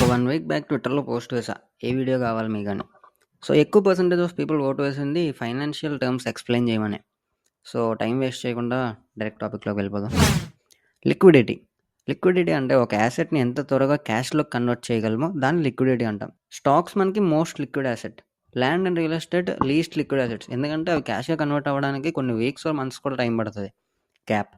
ఒక 1 week back ట్విట్టర్‌లో post వేశా. ఏ video కావాలి మీకని. సో, ఎక్కువ పర్సెంటేజ్ ఆఫ్ పీపుల్ ఓట్ వేసింది ఫైనాన్షియల్ టర్మ్స్ ఎక్స్‌ప్లెయిన్ చేయమని. సో, టైం వేస్ట్ చేయకుండా డైరెక్ట్ టాపిక్‌లోకి వెళ్ళిపోదాం. లిక్విడిటీ. లిక్విడిటీ అంటే ఒక యాసెట్‌ని ఎంత త్వరగా క్యాష్‌లోకి కన్వర్ట్ చేయగలమో దాన్ని లిక్విడిటీ అంటాం. స్టాక్స్ మనకి most liquid asset. Land and real estate least liquid assets. ఎందుకంటే అవి క్యాష్‌గా కన్వర్ట్ అవ్వడానికి కొన్ని వీక్స్ ఆర్ మంత్స్ కూడా టైం పడతది. గ్యాప్.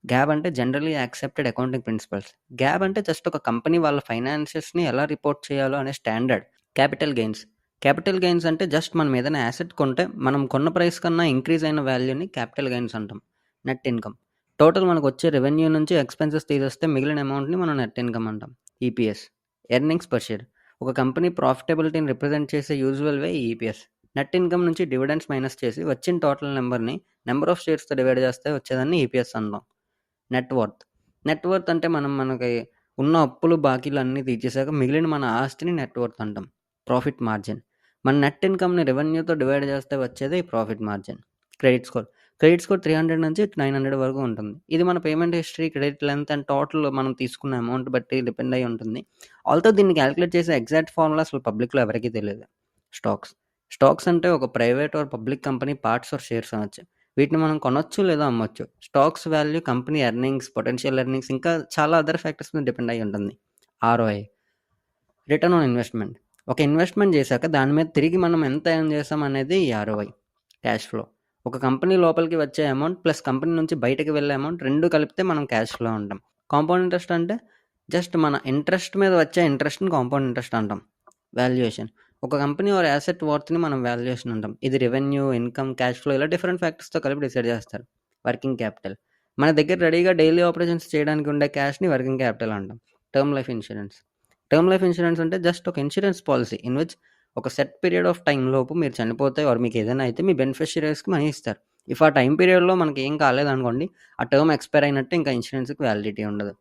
గ్యాప్ అంటే generally accepted accounting principles. GAAP అంటే జస్ట్ ఒక కంపెనీ వాళ్ళ ఫైనాన్సెస్‌ని ఎలా రిపోర్ట్ చేయాలో అనే standard. Capital gains. Capital gains అంటే జస్ట్ మనం ఏదైనా యాసెట్ కొంటే మనం కొన్న ప్రైస్ కన్నా ఇంక్రీజ్ అయిన వాల్యూని క్యాపిటల్ గెయిన్స్ అంటాం. Net income. టోటల్ మనకు వచ్చే రెవెన్యూ నుంచి ఎక్స్‌పెన్సెస్ తీసేస్తే మిగిలిన అమౌంట్‌ని మనం నెట్ ఇన్కమ్ అంటాం. ఈపీఎస్. Earnings per share. ఒక కంపెనీ ప్రాఫిటబిలిటీని రిప్రజెంట్ చేసే యూజువల్ వే ఈపీఎస్. నెట్ ఇన్కమ్ నుంచి డివిడెండ్స్ మైనస్ చేసి వచ్చిన టోటల్ నెంబర్‌ని నెంబర్ ఆఫ్ షేర్స్‌తో డివైడ్ చేస్తే వచ్చేదాన్ని ఈపీఎస్ అంటాం. Net worth. నెట్ వర్త్ అంటే మనకి ఉన్న అప్పులు, బాకీలు అన్నీ తీర్చేసాక మిగిలిన మన ఆస్తిని నెట్ వర్త్ అంటాం. Profit margin. మన నెట్ ఇన్కమ్‌ని రెవెన్యూతో డివైడ్ చేస్తే వచ్చేది profit margin. Credit score. Credit score 300 నుంచి 900 వరకు ఉంటుంది. ఇది మన payment history, credit length and total మనం తీసుకున్న అమౌంట్ బట్టి డిపెండ్ అయ్యి ఉంటుంది. ఆల్తో దీన్ని క్యాలిక్యులేట్ చేసే ఎగ్జాక్ట్ ఫార్ములా అసలు పబ్లిక్‌లో ఎవరికీ తెలీదు. స్టాక్స్. స్టాక్స్ అంటే ఒక private or public company parts or shares అనొచ్చు. వీటిని మనం కొనొచ్చు లేదా అమ్మొచ్చు. Stocks value company earnings, potential earnings ఇంకా చాలా అదర్ ఫ్యాక్టర్స్ మీద డిపెండ్ అయ్యి ఉంటుంది. ఆర్ఓఐ. Return on investment. ఒక ఇన్వెస్ట్మెంట్ చేశాక దాని మీద తిరిగి మనం ఎంత ఎర్న్ చేసాం అనేది ఈ ఆర్ఓఐ. Cash flow. ఒక కంపెనీ లోపలికి వచ్చే అమౌంట్ ప్లస్ కంపెనీ నుంచి బయటకు వెళ్ళే అమౌంట్ 2 కలిపితే మనం క్యాష్ ఫ్లో అంటాం. కాంపౌండ్ ఇంట్రెస్ట్ అంటే జస్ట్ మన ఇంట్రెస్ట్ మీద వచ్చే ఇంట్రెస్ట్‌ని కాంపౌండ్ ఇంట్రెస్ట్ అంటాం. వాల్యుయేషన్. ఒక కంపెనీ ఆర్ యాసెట్ వర్త్‌ని మనం వాల్యుయేషన్ అంటాం. ఇది రెవెన్యూ, ఇన్కమ్, క్యాష్ ఫ్లో ఇలా డిఫరెంట్ ఫ్యాక్టర్స్‌తో కలిపి డిసైడ్ చేస్తారు. Working capital. మన దగ్గర రెడీగా డైలీ ఆపరేషన్స్ చేయడానికి ఉండే క్యాష్‌ని వర్కింగ్ క్యాపిటల్ అంటాం. Term life insurance. Term life insurance అంటే జస్ట్ ఒక ఇన్సూరెన్స్ పాలసీ ఇన్ విచ్ ఒక సెట్ పీరియడ్ ఆఫ్ టైం లోపు మీరు చనిపోతే ఆర్ మీకు ఏదైనా అయితే మీ బెనిఫిషియరీస్‌కి మనీ ఇస్తారు. ఇఫ్ ఆ టైం పీరియడ్‌లో మనకి ఏం కాలేదనుకోండి, ఆ టర్మ్ ఎక్స్‌పైర్ అయినట్టే ఇంకా ఇన్సూరెన్స్‌కి వ్యాలిడిటీ ఉండదు.